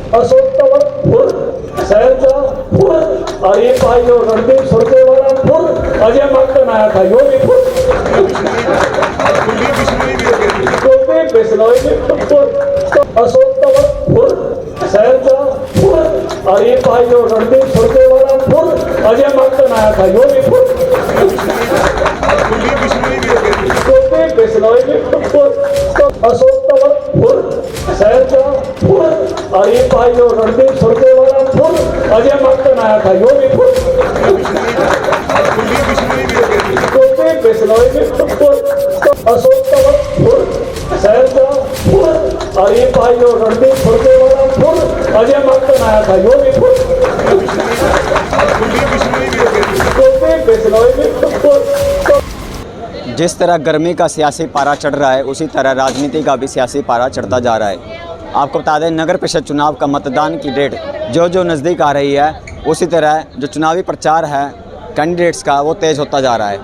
Ashok full, शहरचा full, आणि पाहिजे Randeep Surjewala full, Ajay Maken आया था यो भी फुल, कुलदीप बिश्नोई भी फुल, अशोक फुल, शहरचा फुल, आणि पाहिजे रणदीप सुरजेवाला फुल, अजय माकन आया था यो भी फुल, कुलदीप बिश्नोई भी फुल, अशोक फुल, शहरचा फुल, आणि पाहिजे रणदीप सुरजेवाला फुल, अजय माकन आया था यो भी फुल, कुलदीप बिश्नोई भी फुल, अशोक फुल, शहरचा फुल, आणि पाहिजे रणदीप सुरजेवाला फुल, अजय माकन आया था यो भी फुल, कुलदीप बिश्नोई भी फुल। जिस तरह गर्मी का सियासी पारा चढ़ रहा है उसी तरह राजनीति का भी सियासी पारा चढ़ता जा रहा है। आपको बता दें नगर परिषद चुनाव का मतदान की डेट जो नज़दीक आ रही है उसी तरह जो चुनावी प्रचार है कैंडिडेट्स का वो तेज़ होता जा रहा है।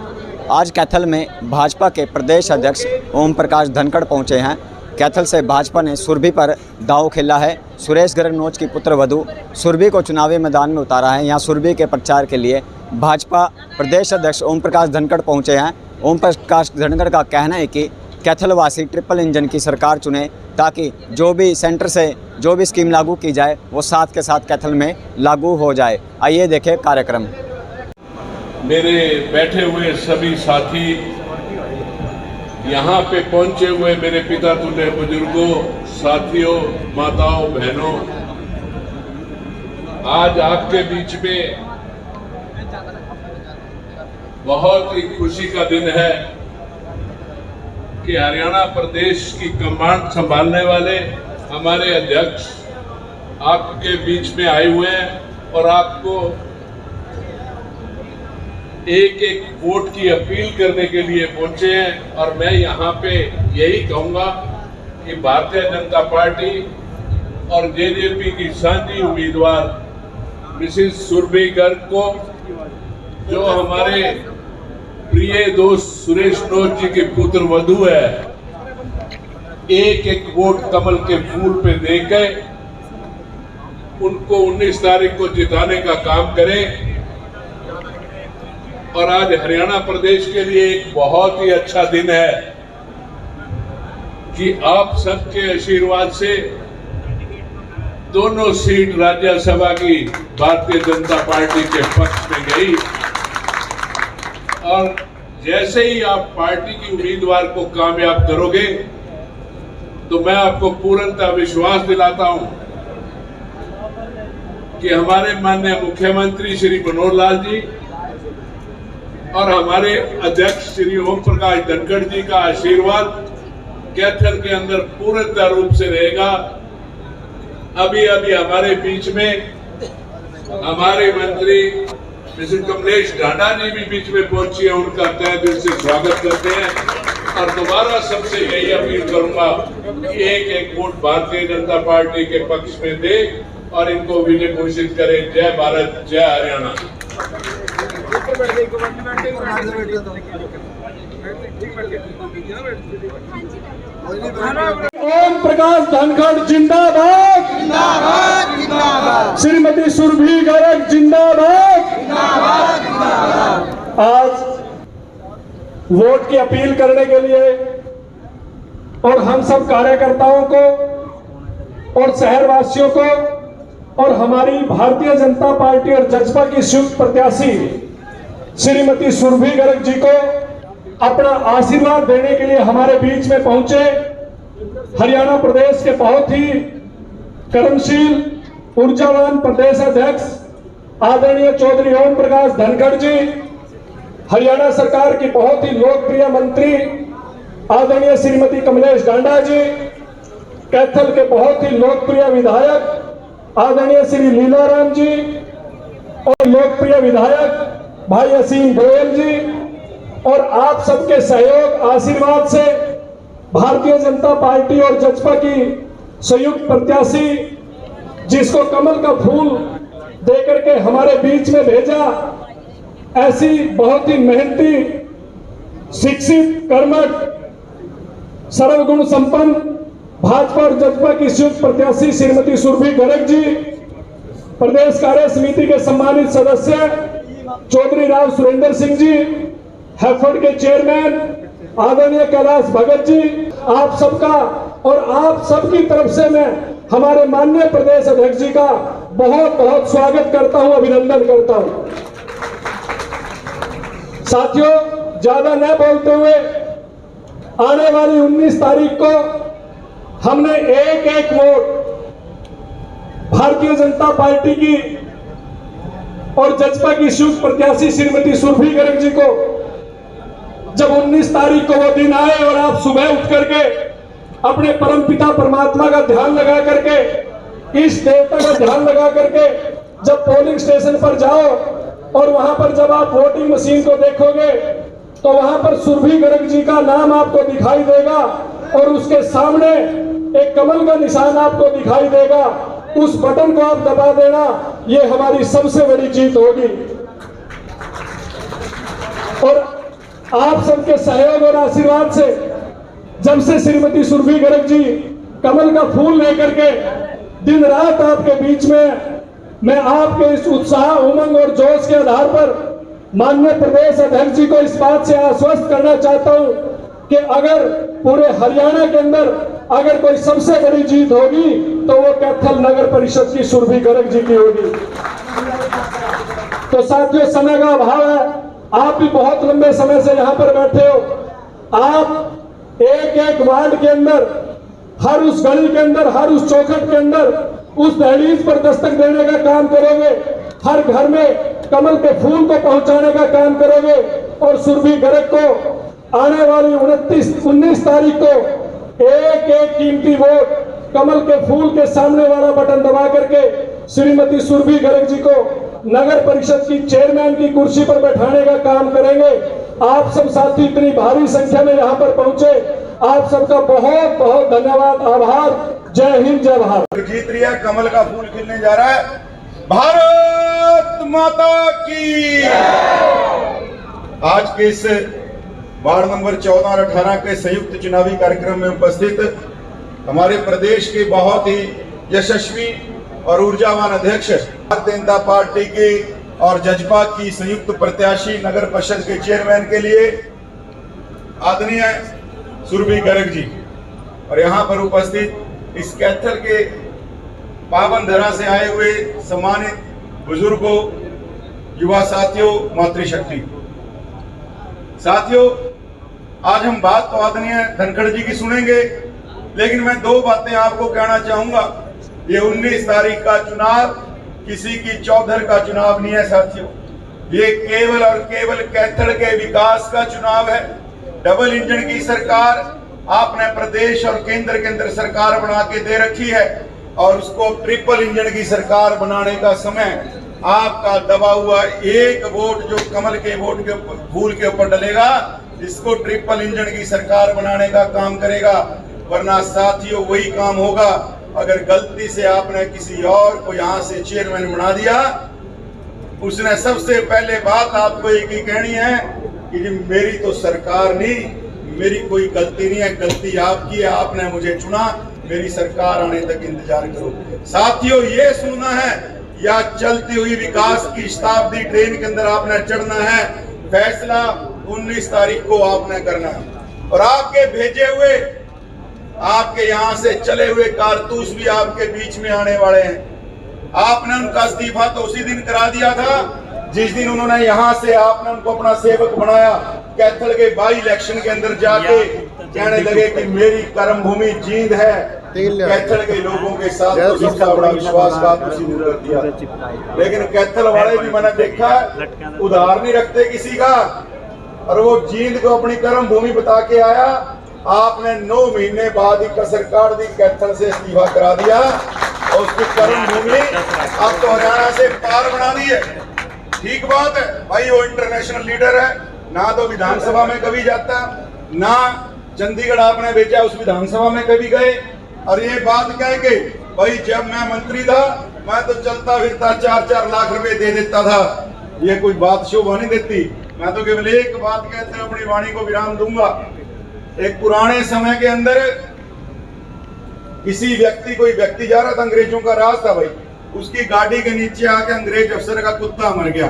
आज कैथल में भाजपा के प्रदेश अध्यक्ष ओम प्रकाश धनखड़ पहुंचे हैं। कैथल से भाजपा ने सुरभि पर दांव खेला है। सुरेश गरगनोज की पुत्रवधू सुरभि को चुनावी मैदान में उतारा है। यहाँ सुरभि के प्रचार के लिए भाजपा प्रदेश अध्यक्ष ओम प्रकाश धनखड़ पहुँचे हैं। ओम प्रकाश धनखड़ का कहना है कि कैथलवासी ट्रिपल इंजन की सरकार चुने ताकि जो भी सेंटर से जो भी स्कीम लागू की जाए वो साथ के साथ कैथल में लागू हो जाए। आइए देखें कार्यक्रम। मेरे बैठे हुए सभी साथी, यहाँ पे पहुंचे हुए मेरे पिता तुल्य बुजुर्गों, साथियों, माताओं, बहनों, आज आपके बीच में बहुत ही खुशी का दिन है कि हरियाणा प्रदेश की कमान संभालने वाले हमारे अध्यक्ष आपके बीच में आए हुए हैं और आपको एक एक वोट की अपील करने के लिए पहुंचे हैं। और मैं यहाँ पे यही कहूँगा कि भारतीय जनता पार्टी और जेजेपी की साझी उम्मीदवार मिसेस सुरभि गर्ग को, जो हमारे प्रिय दोस्त सुरेश गरगनोज जी के पुत्र वधू है, एक एक वोट कमल के फूल पे देकर उनको 19 तारीख को जिताने का काम करें। और आज हरियाणा प्रदेश के लिए एक बहुत ही अच्छा दिन है कि आप सबके आशीर्वाद से दोनों सीट राज्यसभा की भारतीय जनता पार्टी के पक्ष में गई। और जैसे ही आप पार्टी की उम्मीदवार को कामयाब करोगे तो मैं आपको पूर्णतः विश्वास दिलाता हूं कि हमारे माननीय मुख्यमंत्री श्री मनोहर लाल जी और हमारे अध्यक्ष श्री ओम प्रकाश धनखड़ जी का आशीर्वाद कैथल के अंदर पूर्णतः रूप से रहेगा। अभी अभी हमारे बीच में हमारे मंत्री मिस्टर कमलेश ढांडा जी भी बीच में पहुंची है, उनका तहे दिल से स्वागत करते हैं। और दोबारा सबसे यही अपील करूंगा कि एक एक वोट भारतीय जनता पार्टी के पक्ष में दे और इनको विजय घोषित करें। जय भारत, जय हरियाणा। ओम प्रकाश धनखड़ जिंदाबाद, जिंदाबाद, जिंदाबाद। श्रीमती सुरभि गर्ग जिंदाबाद, जिंदाबाद, जिंदाबाद। आज वोट की अपील करने के लिए और हम सब कार्यकर्ताओं को और शहरवासियों को और हमारी भारतीय जनता पार्टी और जसपा की संयुक्त प्रत्याशी श्रीमती सुरभि गर्ग जी को अपना आशीर्वाद देने के लिए हमारे बीच में पहुंचे हरियाणा प्रदेश के बहुत ही कर्मशील ऊर्जावान प्रदेश अध्यक्ष आदरणीय चौधरी ओम प्रकाश धनखड़ जी, हरियाणा सरकार की बहुत ही लोकप्रिय मंत्री आदरणीय श्रीमती कमलेश ढांडा जी, कैथल के बहुत ही लोकप्रिय विधायक आदरणीय श्री लीलाराम जी और लोकप्रिय विधायक भाई असीम गोयल जी, और आप सबके सहयोग आशीर्वाद से भारतीय जनता पार्टी और जसपा की संयुक्त प्रत्याशी जिसको कमल का फूल देकर के हमारे बीच में भेजा, ऐसी बहुत ही मेहनती, शिक्षित, कर्मठ, सर्वगुण संपन्न भाजपा और जजपा की संयुक्त प्रत्याशी श्रीमती सुरभि गर्ग जी, प्रदेश कार्य समिति के सम्मानित सदस्य चौधरी राव सुरेंद्र सिंह जी, हैफेड के चेयरमैन आदरणीय कैलाश भगत जी, आप सबका और आप सबकी तरफ से मैं हमारे माननीय प्रदेश अध्यक्ष जी का बहुत बहुत स्वागत करता हूं, अभिनंदन करता हूं। साथियों, ज्यादा न बोलते हुए आने वाली 19 तारीख को हमने एक एक वोट भारतीय जनता पार्टी की और जजपा की संयुक्त प्रत्याशी श्रीमती सुरभि गर्ग जी को, जब 19 तारीख को वो दिन आए और आप सुबह उठ करके अपने परम पिता परमात्मा का ध्यान लगा करके, इष्ट देवता का ध्यान लगा करके जब पोलिंग स्टेशन पर जाओ और वहां पर जब आप वोटिंग मशीन को देखोगे तो वहां पर सुरभि गर्ग जी का नाम आपको दिखाई देगा और उसके सामने एक कमल का निशान आपको दिखाई देगा। उस बटन को आप दबा देना, ये हमारी सबसे बड़ी जीत होगी। और आप सबके सहयोग और आशीर्वाद से जब से श्रीमती सुरभि गर्ग जी कमल का फूल लेकर के दिन रात आपके बीच में, मैं आपके इस उत्साह, उमंग और जोश के आधार पर माननीय प्रदेश अध्यक्ष जी को इस बात से आश्वस्त करना चाहता हूं कि अगर पूरे हरियाणा के अंदर अगर कोई सबसे बड़ी जीत होगी तो वो कैथल नगर परिषद की सुरभि गर्ग जी की होगी। तो साथियों, समय का अभाव है, आप भी बहुत लंबे समय से यहां पर बैठे हो। आप एक एक वार्ड के अंदर, हर उस गली के अंदर, हर उस चौखट के अंदर उस दहलीज पर दस्तक देने का काम करोगे, हर घर में कमल के फूल को पहुंचाने का काम करोगे और सुरभि गर्ग को आने वाली 19 तारीख को एक एक कीमती वोट कमल के फूल के सामने वाला बटन दबा करके श्रीमती सुरभि गर्ग जी को नगर परिषद की चेयरमैन की कुर्सी पर बैठाने का काम करेंगे। आप सब साथी इतनी भारी संख्या में यहाँ पर पहुंचे, आप सबका बहुत बहुत धन्यवाद, आभार। जय हिंद, जय भारत। जीत रही है, कमल का फूल खिलने जा रहा है। भारत माता की। आज के इस वार्ड नंबर 14 और 18 के संयुक्त चुनावी कार्यक्रम में उपस्थित हमारे प्रदेश के बहुत ही यशस्वी और ऊर्जावान अध्यक्ष भारतीय जनता पार्टी के और जजपा की संयुक्त प्रत्याशी नगर परिषद के चेयरमैन के लिए आदरणीय सुरभि गर्ग जी और यहाँ पर उपस्थित इस कैथल के पावन धरा से आए हुए सम्मानित बुजुर्गों, युवा साथियों, मातृशक्ति साथियों, आज हम बात तो आदरणीय धनखड़ जी की सुनेंगे, लेकिन मैं दो बातें आपको कहना चाहूंगा। ये 19 तारीख का चुनाव किसी की चौधर का चुनाव नहीं है साथियों, ये केवल और केवल कैथल के विकास का चुनाव है। डबल इंजन की सरकार आपने प्रदेश और केंद्र के अंदर सरकार बना के दे रखी है और उसको ट्रिपल इंजन की सरकार बनाने का समय आपका दबा हुआ एक वोट जो कमल के वोट के फूल के ऊपर डलेगा, इसको ट्रिपल इंजन की सरकार बनाने का काम करेगा। वरना साथियों वही काम होगा अगर गलती से आपने किसी और को यहाँ से चेयरमैन बना दिया। उसने सबसे पहले बात आपको एक ही कहनी है कि मेरी तो सरकार नहीं, मेरी कोई गलती नहीं है, गलती आपकी है, आपने मुझे चुना, मेरी सरकार आने तक इंतजार करो। साथियों ये सुनना है या चलती हुई विकास की शताब्दी ट्रेन के अंदर आपने चढ़ना है, फैसला 19 तारीख को आपने करना है। और आपके भेजे हुए, आपके यहाँ से चले हुए कारतूस भी आपके बीच में आने वाले हैं। आपने उनका इस्तीफा तो उसी दिन करा दिया था जिस दिन उन्होंने यहाँ से आपने उनको अपना सेवक बनाया। कैथल के बाई इलेक्शन के अंदर जाके कहने लगे कि मेरी कर्म भूमि जींद है। कैथल के लोगों के साथ तो सबका बड़ा विश्वासघात उसी दिन कर दिया। लेकिन कैथल वाले भी मैंने देखा उधार नहीं रखते किसी का, और वो जींद को अपनी कर्म भूमि बता के आया। आपने 9 महीने बाद ही कसर काट दी, कैथल से इस्तीफा करा दिया और उसकी कर्म भूमि अब तो हरियाणा से पार बना दी है। ठीक बात है भाई, वो इंटरनेशनल लीडर है, ना तो विधानसभा में कभी जाता, ना चंडीगढ़ आपने भेजा उस विधानसभा में कभी गए। और ये बात कह के भाई जब मैं मंत्री था मैं तो चलता फिरता 4-4 लाख रुपए दे देता था, ये कोई बात शोभा नहीं देती। मैं तो केवल एक बात कहते हुए अपनी वाणी को विराम दूंगा। एक पुराने समय के अंदर किसी व्यक्ति, कोई व्यक्ति जा रहा था, अंग्रेजों का राज था भाई, उसकी गाड़ी के नीचे आके अंग्रेज अफसर का कुत्ता मर गया।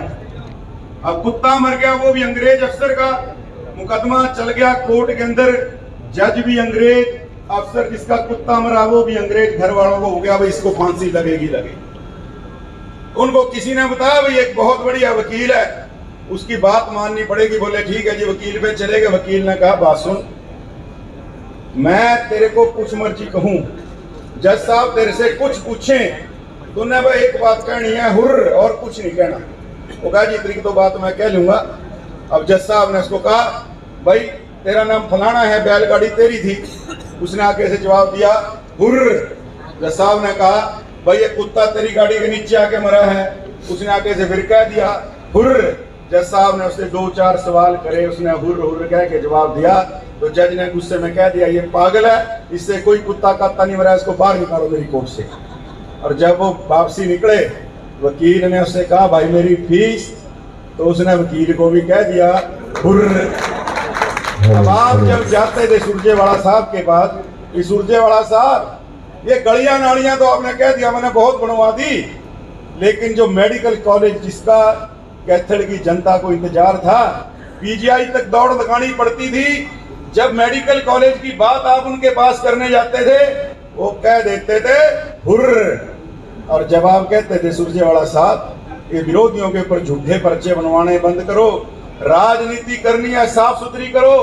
अब कुत्ता मर गया, वो भी अंग्रेज अफसर का, मुकदमा चल गया कोर्ट के अंदर, जज भी अंग्रेज, अफसर जिसका कुत्ता मरा वो भी अंग्रेज, घर वालों को हो गया भाई इसको फांसी लगेगी लगेगी। उनको किसी ने बताया भाई एक बहुत बढ़िया वकील है, उसकी बात माननी पड़ेगी। बोले ठीक है जी, वकील पे चले गए। वकील ने कहा बात सुन, मैं तेरे को कुछ मर्जी कहूं, जज साहब तेरे से कुछ पूछे, तूने भाई एक बात कहनी है हुर्र, और कुछ नहीं कहना। वो कहा जी इतनी तो बात मैं कह लूंगा। अब जज साहब ने उसको कहा भाई तेरा नाम फलाना है, बैलगाड़ी तेरी थी। उसने आके से जवाब दिया हुर्र। जज साहब ने कहा भाई ये कुत्ता तेरी गाड़ी के नीचे आके मरा है। उसने आके से फिर कह दिया हुर्र। जज साहब ने उससे 2-4 सवाल करे, उसने हुर्र हुर्र कह के जवाब दिया। तो जज ने गुस्से में कह दिया ये पागल है, इससे कोई कुत्ता कात्ता नहीं मरा, इसको बाहर निकालो मेरी कोर्ट से। और जब वो वापसी निकले, वकील ने उससे कहा भाई मेरी फीस, तो उसने वकील को भी कह दिया हुर्र। अब आप जब जाते थे सुरजेवाला साहब के पास, कि सुरजेवाला साहब ये गलियां नालियां तो आपने कह दिया मैंने बहुत बनवा दी, लेकिन जो मेडिकल कॉलेज जिसका कैथल की जनता को इंतजार था, पीजीआई तक दौड़ लगानी पड़ती थी, जब मेडिकल कॉलेज की बात आप उनके पास करने जाते थे वो कह देते थे हुर्र। और जब आप कहते थे सुरजेवाला साहब ये विरोधियों के ऊपर झूठे पर्चे बनवाने बंद करो, राजनीति करनी है साफ सुथरी करो,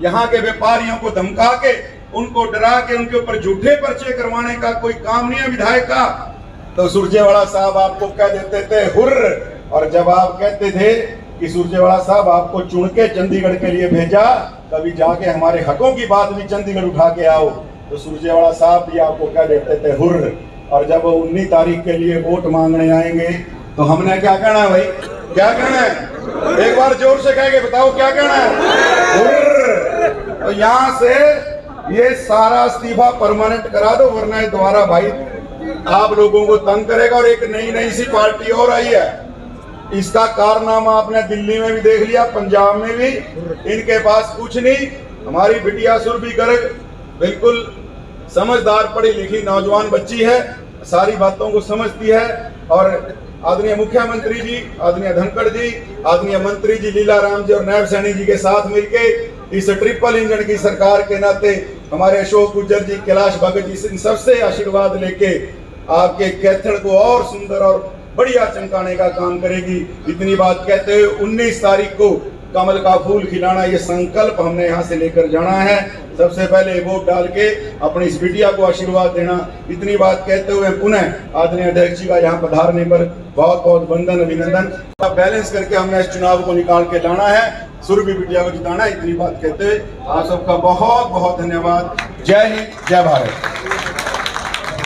यहाँ के व्यापारियों को धमका के उनको डरा के उनके ऊपर झूठे पर्चे करवाने का कोई काम नहीं है विधायक का, तो सुरजेवाला साहब आपको कह देते थे हुर्र। और जब आप कहते थे कि सुरजेवाला साहब आपको चुन के चंडीगढ़ के लिए भेजा, कभी जाके हमारे हकों की बात भी चंडीगढ़ उठा के आओ, तो सुरजेवाला साहब भी आपको कह देते थे हुर्र। और जब वो 19 तारीख के लिए वोट मांगने आएंगे तो हमने क्या कहना है भाई, क्या कहना है, एक बार जोर से कह के बताओ क्या कहना है, हुर्र। तो यहाँ से ये सारा इस्तीफा परमानेंट करा दो, वरना ये दोबारा भाई आप लोगों को तंग करेगा। और एक नई सी पार्टी और आई है, इसका कारनामा आपने दिल्ली में भी देख लिया, पंजाब में भी। इनके पास कुछ नहीं, हमारी बिटिया सुरभि गर्ग बिल्कुल समझदार पढ़ी लिखी नौजवान बच्ची है, सारी बातों को समझती है। और आदरणीय मुख्यमंत्री जी, आदरणीय धनखड़ जी, आदरणीय मंत्री जी लीलाराम जी और नायब सैनी जी के साथ मिलके इस ट्रिपल इंजन की सरकार के नाते हमारे अशोक गुज्जर जी, कैलाश भगत जी, इन सबसे आशीर्वाद लेके आपके कैथल को और सुंदर और बढ़िया चमकाने का काम करेगी। इतनी बात कहते हुए 19 तारीख को कमल का फूल खिलाना, ये संकल्प हमने यहाँ से लेकर जाना है। सबसे पहले वोट डाल के अपनी इस बिटिया को आशीर्वाद देना। इतनी बात कहते हुए पुनः आदरणीय अध्यक्ष जी का यहाँ पधारने पर बहुत बहुत वंदन अभिनंदन। बैलेंस करके हमने इस चुनाव को निकाल के लाना है, सुरभि बिटिया को जिताना है। इतनी बात कहते हुए आप सबका बहुत बहुत धन्यवाद। जय हिंद, जय भारत।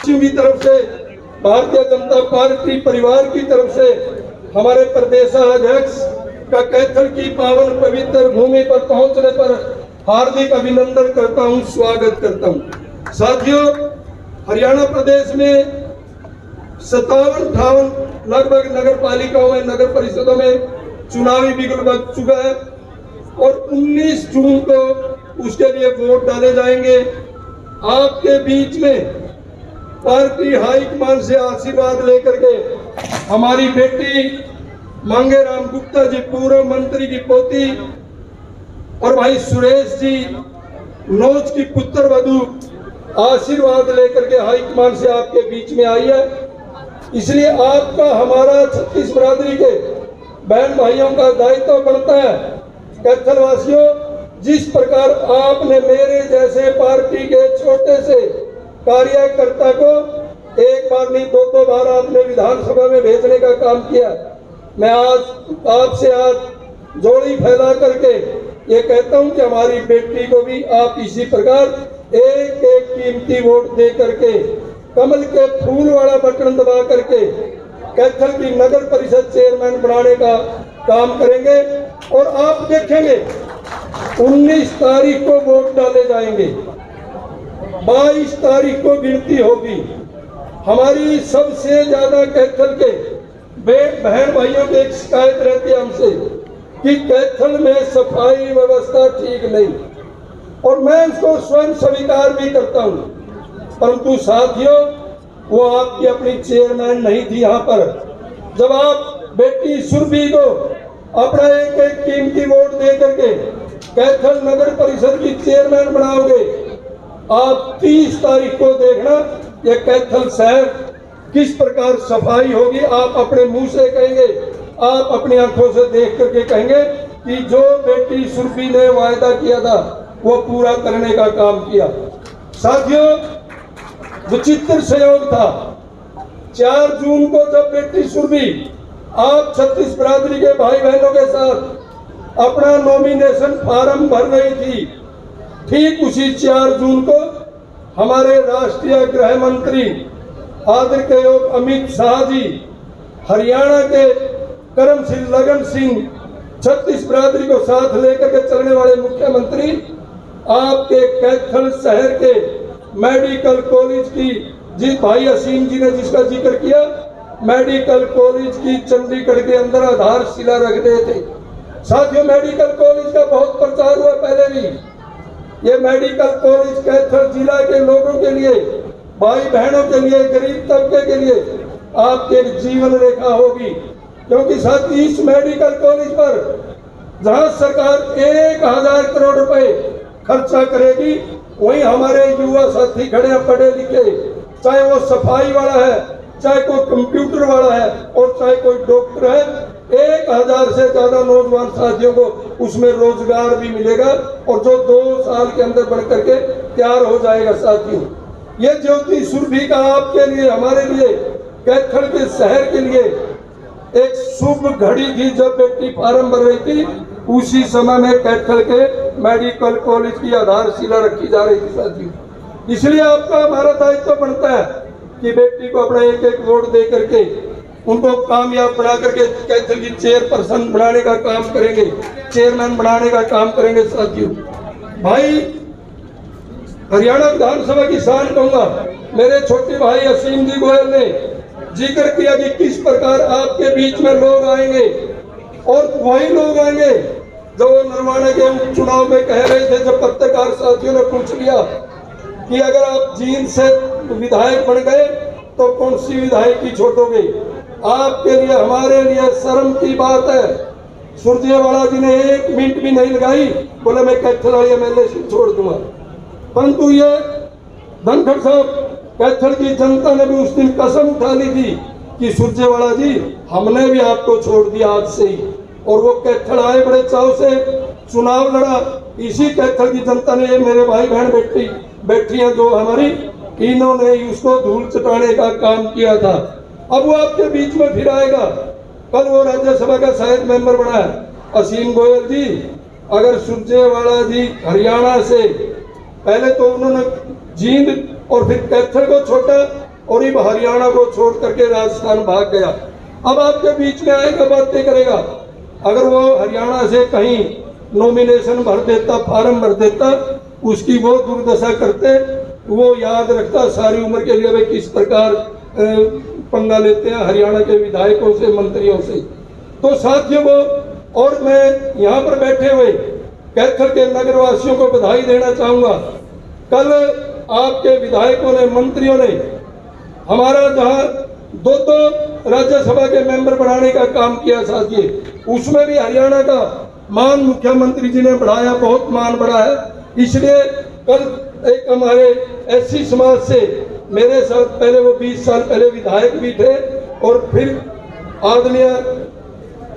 की तरफ से, भारतीय जनता पार्टी परिवार की तरफ से हमारे प्रदेशाध्यक्ष का कैथल की पावन पवित्र भूमि पर पहुंचने पर हार्दिक अभिनंदन करता हूं, स्वागत करता हूं। साथियों, हरियाणा प्रदेश में 57-58 लगभग नगर पालिकाओं में, नगर परिषदों में चुनावी बिगुल बज चुका है और 19 जून को उसके लिए वोट डाले जाएंगे। आपके बीच में पार्टी हाईकमान से आशीर्वाद लेकर के हमारी बेटी मांगेराम गुप्ता जी, पूर्व मंत्री की पोती, और भाई सुरेश जी नौज की पुत्र वधू आशीर्वाद लेकर के हाईकमान से आपके बीच में आई है। इसलिए आपका, हमारा छत्तीस बरादरी के बहन भाइयों का दायित्व बनता है, कैथल वासियों, जिस प्रकार आपने मेरे जैसे पार्टी के छोटे से कार्यकर्ता को एक बार नहीं 2-2 बार आपने विधानसभा में भेजने का काम किया, मैं आज आपसे आज जोड़ी फैला करके ये कहता हूं कि हमारी बेटी को भी आप इसी प्रकार एक एक कीमती वोट दे करके, कमल के फूल वाला बटन दबा करके कैथल की नगर परिषद चेयरमैन बनाने का काम करेंगे। और आप देखेंगे 19 तारीख को वोट डाले जाएंगे, 22 तारीख को गिनती होगी। हमारी सबसे ज्यादा कैथल के बहन भाइयों की एक शिकायत रहती है हमसे कि कैथल में सफाई व्यवस्था ठीक नहीं, और मैं इसको स्वयं स्वीकार भी करता हूं। परंतु साथियों वो आपकी अपनी चेयरमैन नहीं थी यहाँ पर। जब आप बेटी सुरभि को अपना एक एक कीमती वोट दे करके कैथल नगर परिषद की चेयरमैन बनाओगे, आप 30 तारीख को देखना ये कैथल शहर किस प्रकार सफाई होगी। आप अपने मुंह से कहेंगे, आप अपनी आंखों से देख करके कहेंगे कि जो बेटी सुरभि ने वायदा किया था वो पूरा करने का काम किया। साथियों, विचित्र संयोग था, 4 जून को जब बेटी सुरभि आप 36 बिरादरी के भाई बहनों के साथ अपना नॉमिनेशन फॉर्म भर रही थी, ठीक उसी 4 जून को हमारे राष्ट्रीय गृह मंत्री आदरणीय अमित शाह जी, हरियाणा के करमशील लगन सिंह, 36 बिरादरी को साथ लेकर के चलने वाले मुख्यमंत्री आपके कैथल शहर के मेडिकल कॉलेज की, जिस भाई असीम जी ने जिसका जिक्र किया, मेडिकल कॉलेज की चंडीगढ़ के अंदर आधारशिला रख रहे थे। साथियों, मेडिकल कॉलेज का बहुत प्रचार हुआ पहले भी। ये मेडिकल कॉलेज कैथल जिला के लोगों के लिए, भाई बहनों के लिए, गरीब तबके के लिए आपकी एक जीवन रेखा होगी, क्योंकि साथ ही इस मेडिकल कॉलेज पर जहां सरकार 1000 करोड़ रुपए खर्चा करेगी, वहीं हमारे युवा साथी खड़े हैं पढ़े लिखे, चाहे वो सफाई वाला है, चाहे कोई कंप्यूटर वाला है और चाहे कोई डॉक्टर है, 1000 से ज्यादा नौजवान साथियों को उसमें रोजगार भी मिलेगा और जो 2 साल के अंदर बन करके तैयार हो जाएगा। साथियों, ये ज्योति सुरभि का आपके लिए, हमारे लिए, कैथल के शहर के लिए एक शुभ घड़ी थी। जब बेटी फॉर्म भर रही थी, उसी समय में कैथल के मेडिकल कॉलेज की आधारशिला रखी जा रही थी। साथियों, इसलिए आपका हमारा दायित्व बनता है कि बेटी को अपना एक एक वोट दे करके उनको कामयाब बना करके कैथल की चेयरपर्सन बनाने का काम करेंगे, चेयरमैन बनाने का काम करेंगे। साथियों, भाई हरियाणा विधानसभा की शान कहूंगा, मेरे छोटे भाई असीम जी गोयल ने जिक्र किया कि किस प्रकार आपके बीच में लोग आएंगे, और वही लोग आएंगे जो नरवाना के उपचुनाव में कह रहे थे। जब पत्रकार साथियों ने पूछ लिया कि अगर आप जींद से विधायक बन गए तो कौन सी विधायकी छोड़ोगे, आपके लिए, हमारे लिए शर्म की बात है। सुरजेवाला जी ने 1 मिनट भी नहीं लगाई, बोले मैं कैथल वाली एमएलए छोड़ दूंगा। परंतु ये धनखड़ साहब, कैथल की जनता ने भी उस दिन कसम उठा ली थी कि सुरजेवाला जी, हमने भी आपको छोड़ दिया आज से ही, और वो कैथल आए बड़े चाव से, चुनाव लड़ा। इसी कैथल की जनता ने, ये मेरे भाई बहन बैठी हैं जो हमारी, इन्होंने उसको धूल चटाने का काम किया था। अब वो आपके बीच में फिर आएगा। कल वो राज्यसभा का शायद मेंबर बना है असीम गोयल जी। अगर सुरजेवाला जी हरियाणा से, पहले तो उन्होंने जींद और फिर कैथल को छोड़ा और ये हरियाणा को छोड़ करके राजस्थान भाग गया, अब आपके बीच में आएगा, बातें करेगा। अगर वो हरियाणा से कहीं नॉमिनेशन भर देता, फॉर्म भर देता, उसकी वो दुर्दशा करते, वो याद रखता सारी उम्र के लिए वे किस प्रकार पंगा लेते हैं हरियाणा के विधायकों से, मंत्रियों से। तो साथियों, वो और मैं यहाँ पर बैठे हुए कैथल के नगरवासियों को बधाई देना चाहूंगा। कल आपके विधायकों ने, मंत्रियों ने हमारा जहां 2 राज्यसभा के मेंबर बनाने का काम किया, साथियों उसमें भी हरियाणा का मान मुख्यमंत्री जी ने बढ़ाया, बहुत मान बढ़ा है। इसलिए कल एक हमारे एससी समाज से मेरे साथ, पहले वो 20 साल पहले विधायक भी थे और फिर आदरणीय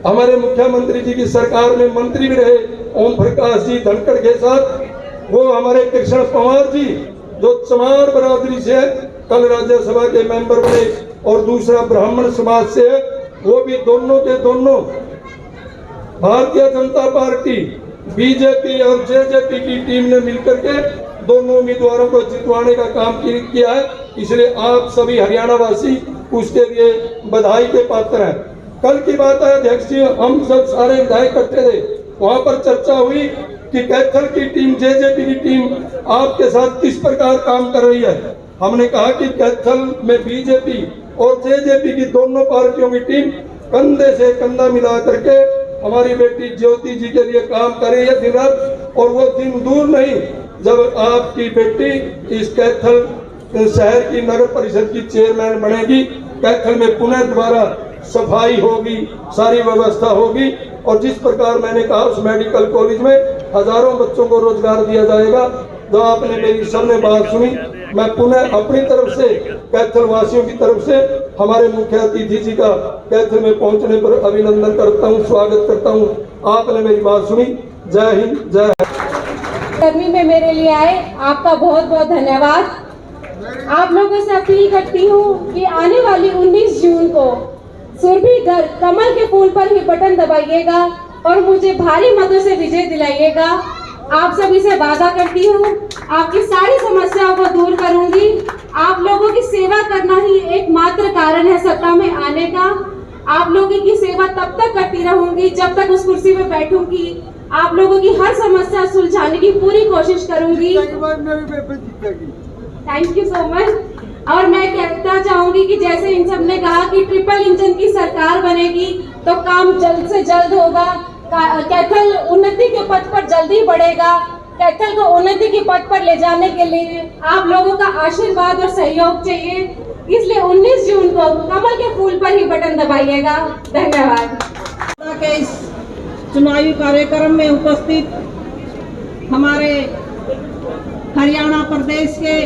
हमारे मुख्यमंत्री जी की सरकार में मंत्री भी रहे, ओम प्रकाश जी धनखड़ के साथ, वो हमारे कृष्ण पवार जी जो चमार बिरादरी से कल राज्यसभा के मेंबर बने, और दूसरा ब्राह्मण समाज से, वो भी दोनों के दोनों भारतीय जनता पार्टी, बीजेपी और जेजेपी की टीम ने मिलकर के दोनों उम्मीदवारों को जितवाने का काम किया है। इसलिए आप सभी हरियाणा वासी उसके लिए बधाई के पात्र हैं। कल की बात है अध्यक्ष जी, हम सब सारे विधायक इकट्ठे थे, वहां पर चर्चा हुई कि कैथल की टीम, जेजेपी की टीम आपके साथ किस प्रकार काम कर रही है। हमने कहा कि कैथल में बीजेपी और जेजेपी की दोनों पार्टियों की टीम कंधे से कंधा मिला करके हमारी बेटी ज्योति जी के लिए काम कर रही है दिन रात, और वो दिन दूर नहीं जब आपकी बेटी इस कैथल इस शहर की नगर परिषद की चेयरमैन बनेगी। कैथल में पुनः दोबारा सफाई होगी, सारी व्यवस्था होगी और जिस प्रकार मैंने कहा उस मेडिकल कॉलेज में हजारों बच्चों को रोजगार दिया जाएगा। जो आपने मेरी सबने बात सुनी, मैं पुनः अपनी तरफ से कैथल वासियों की तरफ से हमारे मुख्य अतिथि जी का कैथल में पहुंचने पर अभिनंदन करता हूं, स्वागत करता हूं। आपने मेरी बात सुनी। जय हिंद, जय। गर्मी में मेरे लिए आए, आपका बहुत बहुत धन्यवाद। आप लोगों से अपील करती हूँ कि आने वाली 19 जून को सुरभि घर कमल के फूल पर ही बटन दबाइएगा और मुझे भारी मतों से विजय दिलाइएगा। आप सभी से वादा करती हूँ, आपकी सारी समस्याओं को दूर करूंगी। आप लोगों की सेवा करना ही एकमात्र कारण है सत्ता में आने का। आप लोगों की सेवा तब तक करती रहूंगी जब तक उस कुर्सी में बैठूंगी। आप लोगों की हर समस्या सुलझाने की पूरी कोशिश करूंगी। Thank you so much. और मैं कहना चाहूंगी कि जैसे इन सब ने कहा कि ट्रिपल इंजन की सरकार बनेगी तो काम जल्द से जल्द होगा। कैथल उन्नति के पथ पर जल्दी बढ़ेगा। कैथल को उन्नति के पथ पर ले जाने के लिए आप लोगों का आशीर्वाद और सहयोग चाहिए। इसलिए 19 जून को कमल के फूल पर ही बटन दबाइएगा। धन्यवाद। के इस चुनावी कार्यक्रम में उपस्थित हमारे हरियाणा प्रदेश के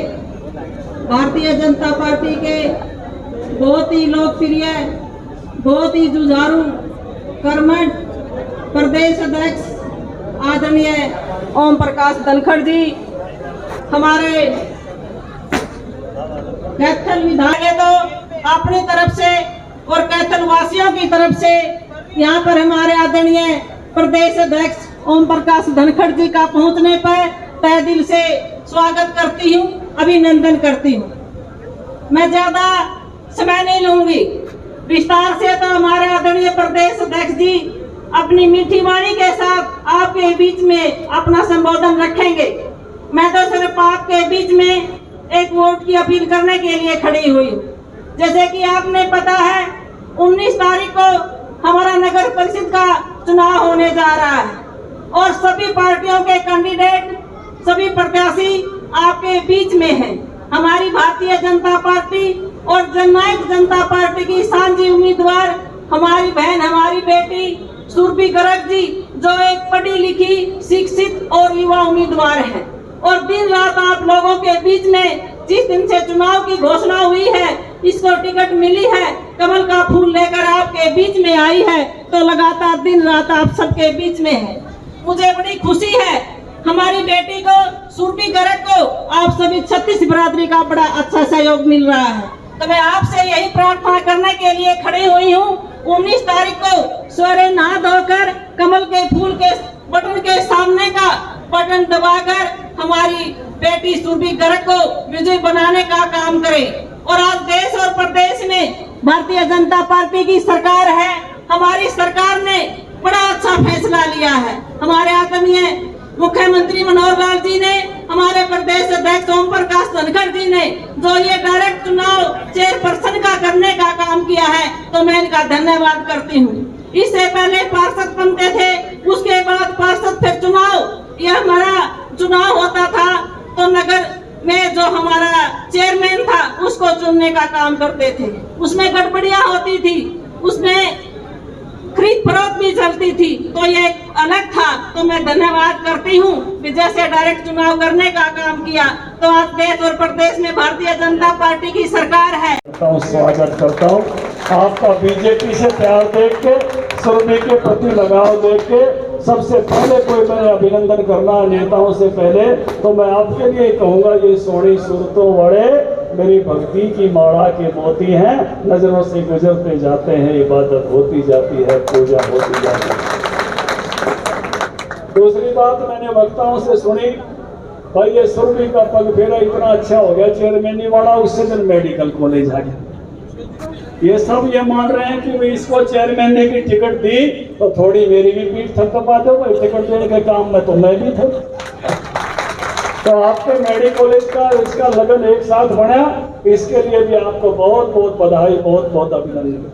भारतीय जनता पार्टी के बहुत ही लोकप्रिय, बहुत ही जुझारू, कर्मठ प्रदेश अध्यक्ष आदरणीय ओम प्रकाश धनखड़ जी, हमारे कैथल विधायक तो अपनी तरफ से और कैथल वासियों की तरफ से यहाँ पर हमारे आदरणीय प्रदेश अध्यक्ष ओम प्रकाश धनखड़ जी का पहुँचने पर तहे दिल से स्वागत करती हूँ, अभिनंदन करती हूँ। मैं ज्यादा समय नहीं लूंगी, विस्तार से तो हमारे आदरणीय प्रदेश अध्यक्ष जी अपनी मीठी वाणी के साथ आपके बीच में अपना संबोधन रखेंगे। मैं तो सिर्फ आपके बीच में एक वोट की अपील करने के लिए खड़ी हुई हूँ। जैसे कि आपने पता है 19 तारीख को हमारा नगर परिषद का चुनाव होने जा रहा है और सभी पार्टियों के कैंडिडेट, सभी प्रत्याशी आपके बीच में हैं। हमारी भारतीय जनता पार्टी और जननायक जनता पार्टी की सांझी उम्मीदवार हमारी बहन, हमारी बेटी सुरभि गर्ग जी, जो एक पढ़ी लिखी, शिक्षित और युवा उम्मीदवार है और दिन रात आप लोगों के बीच में जिस दिन से चुनाव की घोषणा हुई है, इसको टिकट मिली है, कमल का फूल लेकर आपके बीच में आई है, तो लगातार दिन रात आप सबके बीच में है। मुझे बड़ी खुशी है, हमारी बेटी को सुरभि गर्ग को आप सभी 36 बिरादरी का बड़ा अच्छा सहयोग मिल रहा है। तो मैं आपसे यही प्रार्थना करने के लिए खड़ी हुई हूँ, 19 तारीख को सवेरे नहा धोकर कमल के फूल के बटन के सामने का बटन दबाकर हमारी बेटी सुरभि गर्ग को विजय बनाने का काम करें। और आज देश और प्रदेश में भारतीय जनता पार्टी की सरकार है। हमारी सरकार ने बड़ा अच्छा फैसला लिया है। हमारे आदरणीय मुख्यमंत्री मनोहर लाल जी ने, हमारे प्रदेश अध्यक्ष ओम प्रकाश धनखड़ जी ने जो ये डायरेक्ट चुनाव चेयरपर्सन का करने का काम किया है, तो मैं इनका धन्यवाद करती हूँ। इससे पहले पार्षद बनते थे, उसके बाद पार्षद फिर चुनाव, यह हमारा चुनाव होता था तो नगर में जो हमारा चेयरमैन था उसको चुनने का काम करते थे। उसमें गड़बड़ियां होती थी, उसमें खरीद फरोख्त भी चलती थी, तो ये अलग था। तो मैं धन्यवाद करती हूँ कि जैसे डायरेक्ट चुनाव करने का काम किया, तो आज देश और प्रदेश में भारतीय जनता पार्टी की सरकार है। स्वागत करता हूँ आपका। बीजेपी से प्यार देख के, सुरभि के प्रति लगाव देख के सबसे पहले कोई मैंने अभिनंदन करना नेताओं से पहले, तो मैं आपके लिए कहूँगा, ये सोनी सूरतों वड़े मेरी भक्ति की माला के मोती हैं, नजरों से गुजरते जाते हैं, इबादत होती जाती है, पूजा होती जाती है। दूसरी बात मैंने वक्ताओं से सुनी, भाई ये सुरभि का पग फेरा इतना अच्छा हो गया, चेयरमैन वाला उससे दिन मेडिकल कॉलेज आ गया। ये सब ये मान रहे हैं कि भाई इसको चेयरमैन ने की टिकट दी तो थोड़ी मेरी भी पीठ थपथपा दो भाई, टिकट देने के काम में तो मैं भी था। तो आपके मेडिकल कॉलेज का इसका लगन एक साथ बना, इसके लिए भी आपको बहुत बहुत बधाई, बहुत बहुत अभिनंदन।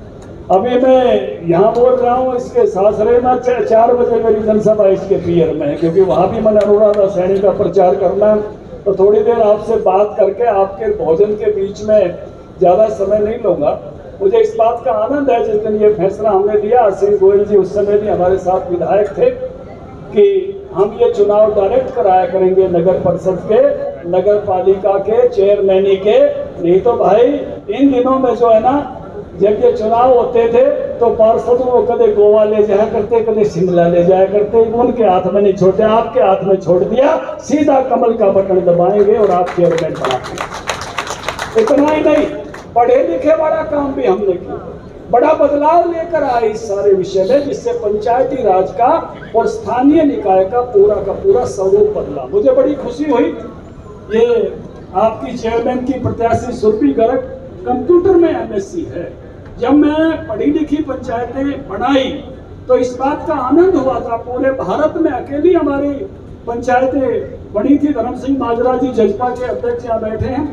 अभी मैं यहाँ बोल रहा हूँ, इसके सासरे में 4 बजे मेरी जनसभा इसके पियर में है, क्योंकि वहाँ भी मैंने अनुराधा सैनी का प्रचार करना है। तो थोड़ी देर आपसे बात करके आपके भोजन के बीच में ज़्यादा समय नहीं लूँगा। मुझे इस बात का आनंद है जिस दिन ये फैसला हमने लिया, असीम गोयल जी उस समय भी हमारे साथ विधायक थे, कि हम ये चुनाव डायरेक्ट कराया करेंगे नगर परिषद के, नगर पालिका के, चेयरमैनी के। नहीं तो भाई इन दिनों में जो है ना, जब ये चुनाव होते थे तो पार्षद वो कदे गोवा ले जाया करते, कदे शिमला ले जाया करते। उनके हाथ में नहीं छोड़ते, आपके हाथ में छोड़ दिया, सीधा कमल का बटन दबाएंगे और आप चेयरमैन बनाएंगे। इतना ही नहीं, पढ़े लिखे वाला काम भी हमने किया, बड़ा बदलाव लेकर आए इस सारे विषय में, जिससे पंचायती राज का और स्थानीय निकाय का पूरा स्वरूप बदला। मुझे बड़ी खुशी हुई, ये आपकी चेयरमैन की प्रत्याशी सुरभि गर्ग कंप्यूटर में एमएससी है। जब मैं पढ़ी लिखी पंचायतें बनाई तो इस बात का आनंद हुआ था, पूरे भारत में अकेली हमारी पंचायतें बनी थी। धर्म सिंह माजरा जी जजपा के अध्यक्ष यहाँ बैठे हैं,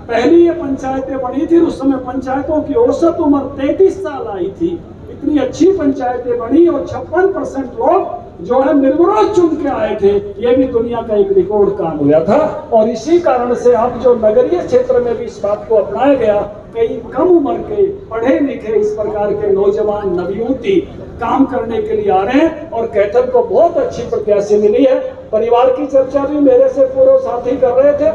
पहली ये पंचायतें बनी थी। उस समय पंचायतों की औसत उम्र 33 साल आई थी। इतनी अच्छी पंचायतें बनी और 56% लोग जो है निर्विरोध चुन के आए थे। ये भी दुनिया का एक रिकॉर्ड काम हुआ था। और इसी कारण से अब जो नगरीय क्षेत्र में भी इस बात को अपनाया गया, कई कम उम्र के पढ़े लिखे इस प्रकार के नौजवान नवयुवती काम करने के लिए आ रहे हैं और कैथल को बहुत अच्छी प्रत्याशी मिली है। परिवार की चर्चा भी मेरे से पूर्व साथी कर रहे थे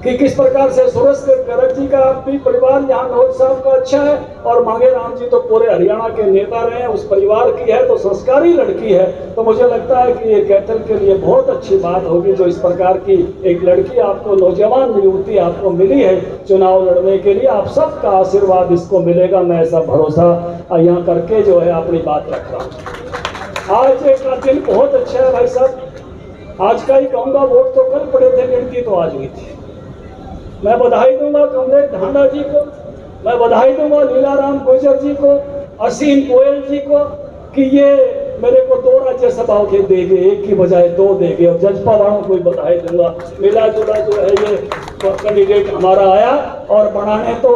कि किस प्रकार से सुरेश गर्ग जी का भी परिवार यहाँ नौज साहब का अच्छा है, और मांगे राम जी तो पूरे हरियाणा के नेता रहे हैं, उस परिवार की है तो संस्कारी लड़की है। तो मुझे लगता है कि ये कैथल के लिए बहुत अच्छी बात होगी जो इस प्रकार की एक लड़की आपको, नौजवान युवती आपको मिली है चुनाव लड़ने के लिए। आप सबका आशीर्वाद इसको मिलेगा, मैं ऐसा भरोसा यहाँ करके जो है अपनी बात रख रहा हूँ। आज एक दिन बहुत अच्छा है भाई साहब, आज का ही कहूँगा, वोट तो कल पड़े थे, गिनती तो आज हुई थी। मैं बधाई दूंगा कमलेश ढांडा जी को, मैं बधाई दूंगा लीलाराम गुर्जर जी को, असीम गोयल जी को, कि ये मेरे को 2 राज्यसभाओं के देंगे, एक की बजाय 2 देंगे। और जजपा वालों को भी बधाई दूंगा, मिला जुला जो है ये कैंडिडेट हमारा आया। और बनाने तो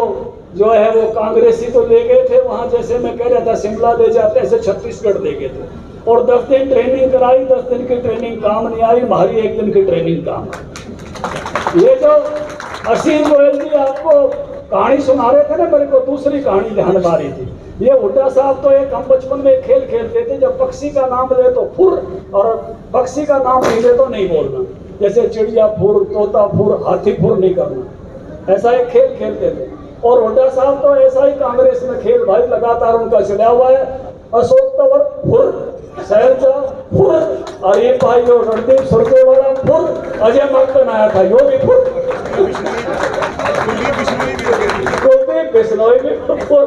जो है वो कांग्रेसी तो ले गए थे वहाँ, जैसे मैं कह रहा था शिमला ले जाते ऐसे छत्तीसगढ़ ले गए थे। और 10 दिन ट्रेनिंग कराई, 10 दिन की ट्रेनिंग काम नहीं आई, हमारी 1 दिन की ट्रेनिंग काम आई। ये जो असीम गोयल जी आपको कहानी सुना रहे थे ना, मेरे को दूसरी कहानी ध्यान मारी थी। ये हुड्डा साहब तो एक हम बचपन में खेल खेलते थे, जब पक्षी का नाम ले तो फुर, और पक्षी का नाम नहीं ले तो नहीं बोलना, जैसे चिड़िया फुर, तोता फुर, हाथी फुर नहीं करना, ऐसा एक खेल खेलते थे। और हुड्डा साहब तो ऐसा ही कांग्रेस में खेल भाई लगातार उनका चला हुआ है। अशोक तंवर फुर, शहरजा फुर, अरे भाई जो रणदीप सुरजेवाला फुर, अजय मक्कन आया था यो भी फुर, कुलदीप बिश्नोई भी फुर।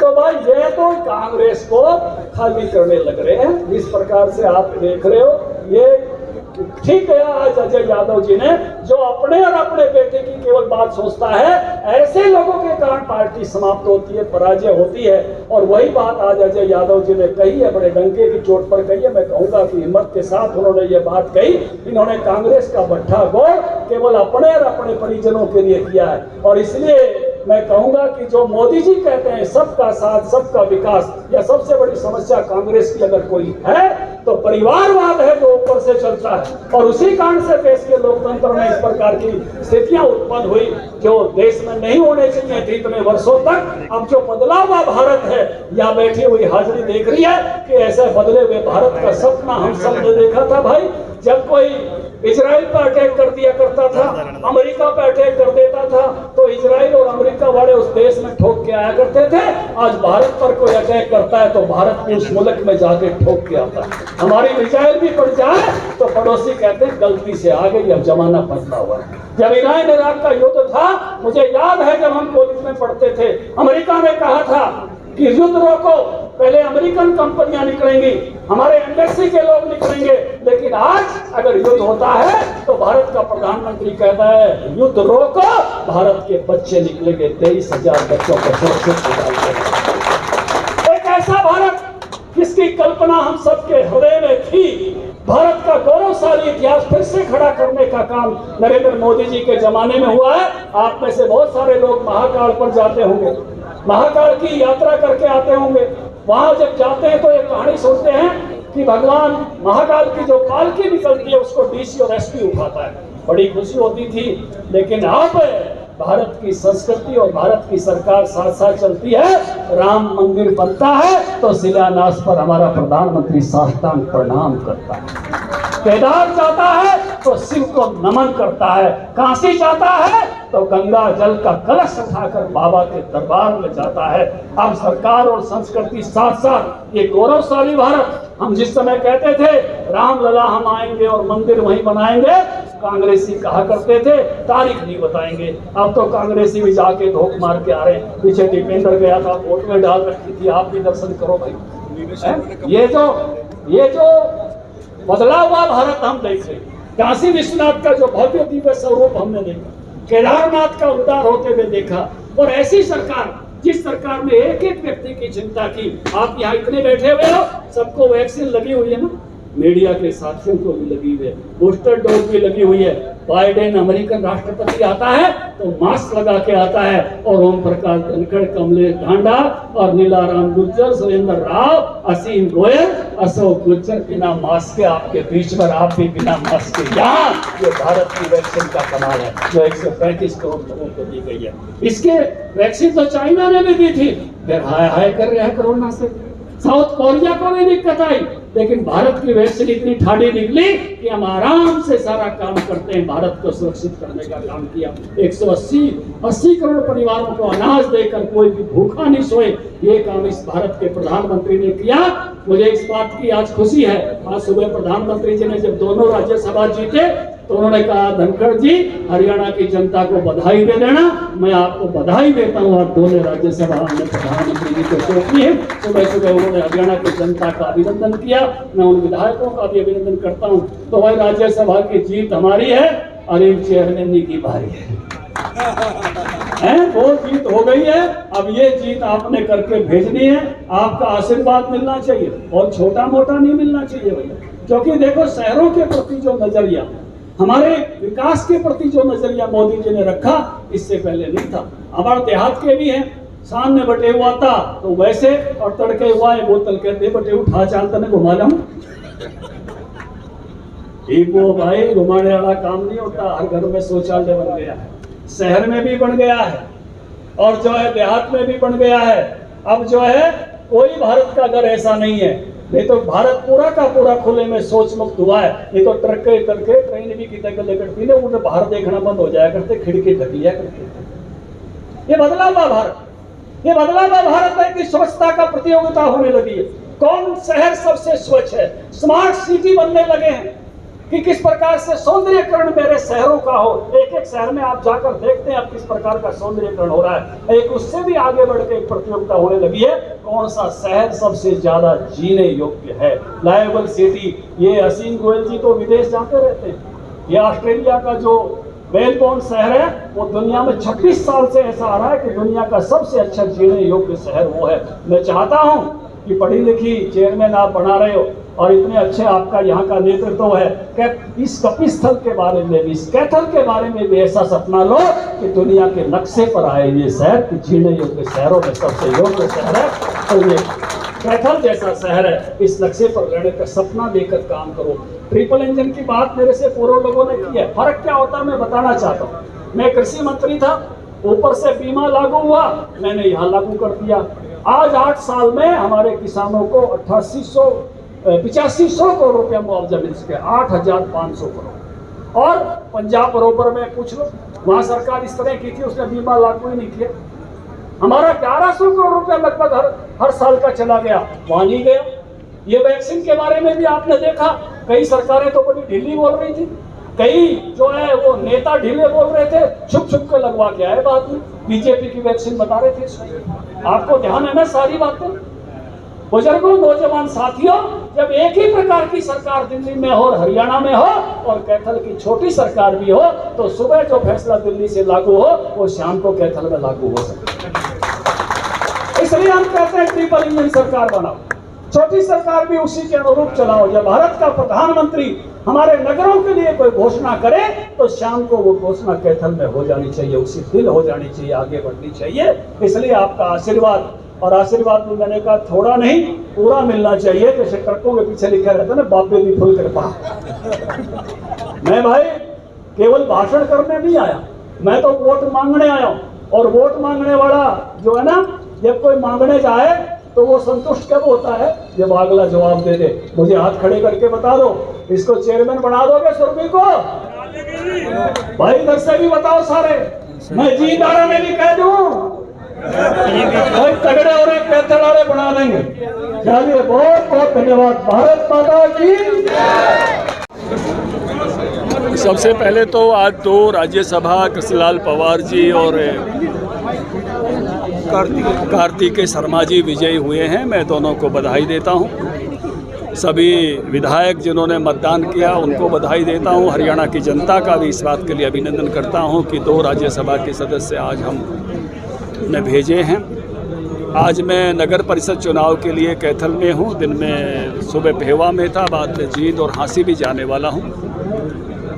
तो भाई ये तो कांग्रेस को खाली करने लग रहे हैं। जिस प्रकार से आप देख रहे हो, ये ठीक है। आज अजय यादव जी ने जो अपने और अपने बेटे की केवल बात सोचता है, ऐसे लोगों के कारण पार्टी समाप्त होती है, पराजय होती है। और वही बात आज अजय यादव जी ने कही है, बड़े डंके की चोट पर कही है। मैं कहूंगा कि हिम्मत के साथ उन्होंने ये बात कही। इन्होंने कांग्रेस का भट्ठा गोल केवल अपने और अपने परिजनों के लिए किया है। और इसलिए मैं कहूंगा कि जो मोदी जी कहते हैं सबका साथ सबका विकास, या सबसे बड़ी समस्या कांग्रेस की अगर कोई है तो परिवारवाद है जो ऊपर से चलता है। और उसी कारण से देश के लोकतंत्र में इस प्रकार की स्थितियां उत्पन्न हुई जो देश में नहीं होने चाहिए थी इतने वर्षों तक। अब जो बदला हुआ भारत है, यहाँ बैठी हुई हाजिरी देख रही है कि ऐसे बदले हुए भारत का सपना हम सब ने देखा था भाई। जब कोई इजराइल पर अटैक कर दिया करता था, अमेरिका पर अटैक कर देता था, तो इजराइल और अमेरिका वाले उस देश में ठोक के आया करते थे। आज भारत पर कोई अटैक करता है तो भारत भी उस मुल्क में जाके ठोक के आता है। हमारी मिसाइल भी पड़ जाए तो पड़ोसी कहते हैं गलती से आ गई, अब जमाना बदला हुआ है। जब ईरान इराक का युद्ध था, मुझे याद है जब हम कॉलेज में पढ़ते थे, अमेरिका ने कहा था कि युद्ध रोको, पहले अमेरिकन कंपनियां निकलेंगी, हमारे एम्बेसी के लोग निकलेंगे। लेकिन आज अगर युद्ध होता है तो भारत का प्रधानमंत्री कहता है युद्ध रोको, भारत के बच्चे निकलेंगे, 23,000 बच्चों को सुरक्षित निकालेंगे। एक ऐसा भारत जिसकी कल्पना हम सबके हृदय में थी, भारत का गौरवशाली इतिहास फिर से खड़ा करने का काम नरेंद्र मोदी जी के जमाने में हुआ है। आप में से बहुत सारे लोग महाकाल पर जाते होंगे, महाकाल की यात्रा करके आते होंगे। वहां जब जाते हैं तो एक कहानी सुनते हैं कि भगवान महाकाल की जो पालकी निकलती है उसको डीसी और एसपी उठाता है, बड़ी खुशी होती थी। लेकिन अब भारत की संस्कृति और भारत की सरकार साथ साथ चलती है। राम मंदिर बनता है तो शिलान्यास पर हमारा प्रधानमंत्री साष्टांग प्रणाम करता है, केदार जाता है तो शिव को नमन करता है, काशी जाता है तो गंगा जल का कलश उठाकर बाबा के दरबार में जाता है। अब सरकार और संस्कृति साथ साथ, ये गौरवशाली भारत। हम जिस समय कहते थे रामलला हम आएंगे और मंदिर वहीं बनाएंगे, कांग्रेसी कहा करते थे तारीख नहीं बताएंगे। अब तो कांग्रेसी भी जाके धोख मार के आ रहे हैं। पीछे दीपेंद्र गया था, वोट में डाल रखी थी, आप भी दर्शन करो भाई। ये जो बदला हुआ भारत हम देख रहे हैं। काशी विश्वनाथ का जो भव्य दिव्य स्वरूप हमने देखा, केदारनाथ का उद्धार होते हुए देखा, और ऐसी सरकार जिस सरकार ने एक एक व्यक्ति की चिंता की। आप यहाँ इतने बैठे हुए हो, सबको वैक्सीन लगी हुई है ना, मीडिया के साथियों को भी लगी हुई है, बूस्टर डोज भी लगी हुई है। बाइडेन अमेरिकन राष्ट्रपति आता है तो मास्क लगा के आता है, और ओम प्रकाश धनखड़, कमलेश ढांडा और नीलाराम गुर्जर, सुरेंद्र राव, असीम गोयल, अशोक गुर्जर बिना मास्क के आपके बीच में, आप भी बिना मास्क के। यहाँ ये भारत की वैक्सीन का कमाल है जो 135 करोड़ लोगों को दी गई है। इसके वैक्सीन तो चाइना ने भी दी थी, फिर हाय हाय कर रहे हैं कोरोना से। साउथ कोरिया को भी दिक्कत आई, लेकिन भारत की वैक्सीन इतनी ठाड़ी निकली कि हम आराम से सारा काम करते हैं। भारत को सुरक्षित करने का काम किया। 180 करोड़ परिवारों को अनाज देकर कोई भी भूखा नहीं सोए, ये काम इस भारत के प्रधानमंत्री ने किया। मुझे इस बात की आज खुशी है। आज सुबह प्रधानमंत्री जी ने जब दोनों राज्यसभा जीते तो उन्होंने कहा धनखड़ जी हरियाणा की जनता को बधाई दे देना। मैं आपको बधाई देता हूँ, आप दोनों राज्यसभा हमने प्रधानमंत्री जी को सौंपी है। सुबह सुबह उन्होंने हरियाणा की जनता का अभिनंदन किया, मैं उन विधायकों का भी अभिनंदन करता हूँ। तो भाई राज्यसभा की जीत हमारी है और इन चेयरमैन जी की बारी है। वो जीत हो गई है, अब ये जीत आपने करके भेजनी है। आपका आशीर्वाद मिलना चाहिए और छोटा मोटा नहीं मिलना चाहिए भैया, क्योंकि देखो शहरों के प्रति जो नजरिया, हमारे विकास के प्रति जो नजरिया मोदी जी ने रखा, इससे पहले नहीं था। हमारे देहात के भी हैं, शान में बटे हुआ था तो वैसे, और तड़के हुआ है बोतल कहते बटे उठा चाल तने घुमा लाऊं। ठीक वो भाई, घुमाने वाला काम नहीं होता। हर घर में शौचालय बन गया है, शहर में भी बन गया है, और जो है देहात में भी बन गया है। अब जो है कोई भारत का घर ऐसा नहीं है, नहीं तो भारत पूरा का पूरा खुले में शौच मुक्त हुआ है। नहीं तो ट्रके ट्रेन भी कितने गले करती है, उन्हें बाहर देखना बंद हो जाया करते, खिड़की ढक लिया करते। ये बदला हुआ भारत, ये बदला हुआ भारत है कि स्वच्छता का प्रतियोगिता होने लगी है। कौन शहर सबसे स्वच्छ है, स्मार्ट सिटी बनने लगे हैं कि किस प्रकार से सौंदर्यकरण मेरे शहरों का हो। एक एक शहर में आप जाकर देखते हैं अब किस प्रकार का सौंदर्यकरण हो रहा है। एक उससे भी आगे बढ़ के एक प्रतियोगिता होने लगी है, कौन सा शहर सबसे ज्यादा जीने योग्य है, लायबल सिटी। ये असीम गोयल जी तो विदेश जाते रहते हैं। ये ऑस्ट्रेलिया का जो मेलबोर्न शहर है वो दुनिया में 26 साल से ऐसा आ रहा है कि दुनिया का सबसे अच्छा जीने योग्य शहर वो है। मैं चाहता हूँ कि पढ़ी लिखी चेयरमैन आप बना रहे हो और इतने अच्छे आपका यहाँ का नेतृत्व है, कि इस कपिस्थल के बारे में भी, इस कैथल के बारे में भी ऐसा सपना लो कि दुनिया के नक्शे पर आए ये शहर कि जीने योग्य शहरों में सबसे योग्य शहर है। तो ये कैथल जैसा शहर है, इस नक्शे पर रहने का सपना लेकर काम करो। ट्रिपल इंजन की बात मेरे से पूर्व लोगों ने की है। फर्क क्या होता है मैं बताना चाहता हूँ। मैं कृषि मंत्री था, ऊपर से बीमा लागू हुआ, मैंने यहाँ लागू कर दिया। आज 8 साल में हमारे किसानों को 8500 करोड़ रुपया मुआवजा मिल चुका है, 8500 करोड़। और पंजाब बरोबर में पूछ लो, वहां सरकार इस तरह की थी, उसने बीमा लागू ही नहीं किया। हमारा 1100 करोड़ रुपया लगभग हर साल का चला गया, वहां नहीं गया। ये वैक्सीन के बारे में भी आपने देखा, कई सरकारें तो बड़ी ढीली बोल रही थी, कई जो है वो नेता ढीले बोल रहे थे, छुप छुप के लगवा के आए बाद में। बीजेपी की वैक्सीन बता रहे थे, आपको ध्यान है ना सारी बातें। बुजुर्गों, नौजवान साथियों, जब एक ही प्रकार की सरकार दिल्ली में हो और हरियाणा में हो और कैथल की छोटी सरकार भी हो, तो सुबह जो फैसला दिल्ली से लागू हो वो शाम को कैथल में लागू हो सकता है। इसलिए हम कहते हैं ट्रिपल इंजन सरकार बनाओ, छोटी सरकार भी उसी के अनुरूप चलाओ। जब भारत का प्रधानमंत्री हमारे नगरों के लिए कोई घोषणा करे तो शाम को वो घोषणा कैथल में हो जानी चाहिए, उसी दिन हो जानी चाहिए, आगे बढ़नी चाहिए। इसलिए आपका आशीर्वाद और आशीर्वाद भी मैंने कहा थोड़ा नहीं पूरा मिलना चाहिए। जैसे ट्रकों के पीछे लिखा रहता है ना, बाबे की फुल कृपा। मैं भाई केवल भाषण करने नहीं आया, मैं तो वोट मांगने आया हूँ। और वोट मांगने वाला जो है ना, जब कोई मांगने जाए तो वो संतुष्ट कब होता है, जब अगला जवाब दे दे। मुझे हाथ खड़े करके बता दो, इसको चेयरमैन बना दोगे सुरभि को? भाई इधर से भी बताओ सारे, मैं जी दारा में भी कह दूं भाई तगड़े और एक कैथल बना देंगे। चलिए बहुत बहुत धन्यवाद। भारत माता की। सबसे पहले तो आज तो राज्यसभा कृष्णलाल पवार जी और कार्तिकेय शर्मा जी विजयी हुए हैं। मैं दोनों को बधाई देता हूं। सभी विधायक जिन्होंने मतदान किया उनको बधाई देता हूं। हरियाणा की जनता का भी इस बात के लिए अभिनंदन करता हूं कि 2 राज्यसभा के सदस्य आज हमने भेजे हैं। आज मैं नगर परिषद चुनाव के लिए कैथल में हूं। दिन में सुबह पेहवा में था, बाद में जींद और हांसी भी जाने वाला हूं।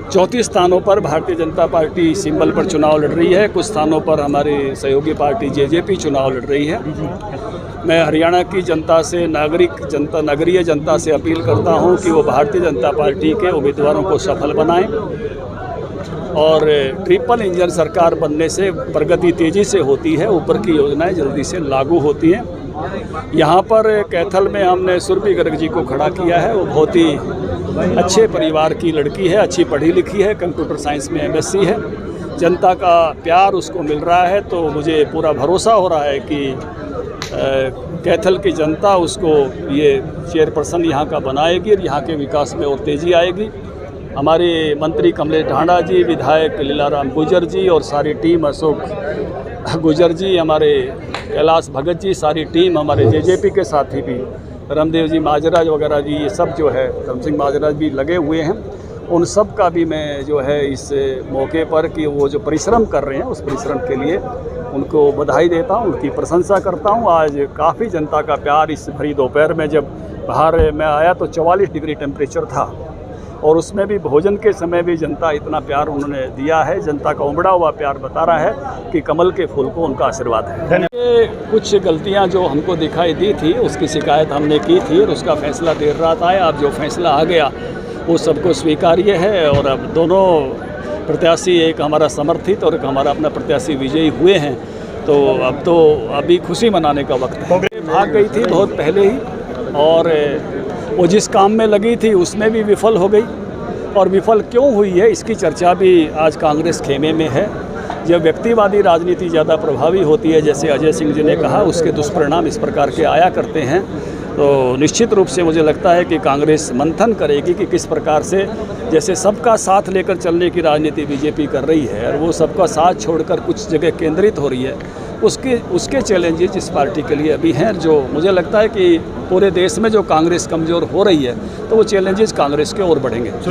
34 स्थानों पर भारतीय जनता पार्टी सिंबल पर चुनाव लड़ रही है। कुछ स्थानों पर हमारी सहयोगी पार्टी जेजेपी चुनाव लड़ रही है। मैं हरियाणा की जनता से, नगरीय जनता से अपील करता हूं कि वो भारतीय जनता पार्टी के उम्मीदवारों को सफल बनाएं और ट्रिपल इंजन सरकार बनने से प्रगति तेज़ी से होती है, ऊपर की योजनाएं जल्दी से लागू होती हैं। यहाँ पर कैथल में हमने सुरभि गर्ग जी को खड़ा किया है। वो बहुत ही अच्छे परिवार की लड़की है, अच्छी पढ़ी लिखी है, कंप्यूटर साइंस में MSc है। जनता का प्यार उसको मिल रहा है, तो मुझे पूरा भरोसा हो रहा है कि कैथल की जनता उसको ये चेयरपर्सन यहाँ का बनाएगी और यहाँ के विकास में और तेज़ी आएगी। हमारे मंत्री कमलेश ढांडा जी, विधायक लीलाराम गुर्जर जी और सारी टीम, अशोक गुर्जर जी, हमारे कैलाश भगत जी, सारी टीम, हमारे जेजेपी के साथी भी रामदेव जी माजराज वगैरह जी, ये सब जो है धर्म सिंह माजराज भी लगे हुए हैं। उन सब का भी मैं जो है इस मौके पर कि वो जो परिश्रम कर रहे हैं उस परिश्रम के लिए उनको बधाई देता हूँ, उनकी प्रशंसा करता हूँ। आज काफ़ी जनता का प्यार, इस भरी दोपहर में जब बाहर मैं आया तो 44 डिग्री टेम्परेचर था और उसमें भी भोजन के समय भी जनता इतना प्यार उन्होंने दिया है। जनता का उमड़ा हुआ प्यार बता रहा है कि कमल के फूल को उनका आशीर्वाद है। कुछ गलतियां जो हमको दिखाई दी थी उसकी शिकायत हमने की थी और उसका फैसला देर रात आया। अब जो फैसला आ गया वो सबको स्वीकार्य है और अब दोनों प्रत्याशी, एक हमारा समर्थित और एक हमारा अपना प्रत्याशी विजयी हुए हैं। तो अब तो अभी खुशी मनाने का वक्त है। भाग गई थी बहुत पहले ही और वो जिस काम में लगी थी उसमें भी विफल हो गई और विफल क्यों हुई है इसकी चर्चा भी आज कांग्रेस खेमे में है। जब व्यक्तिवादी राजनीति ज़्यादा प्रभावी होती है, जैसे अजय सिंह जी ने कहा, उसके दुष्परिणाम इस प्रकार के आया करते हैं। तो निश्चित रूप से मुझे लगता है कि कांग्रेस मंथन करेगी कि किस प्रकार से, जैसे सबका साथ लेकर चलने की राजनीति बीजेपी कर रही है और वो सबका साथ छोड़कर कुछ जगह केंद्रित हो रही है, उसके चैलेंजेस इस पार्टी के लिए अभी हैं। जो मुझे लगता है कि पूरे देश में जो कांग्रेस कमज़ोर हो रही है तो वो चैलेंजेस कांग्रेस के और बढ़ेंगे।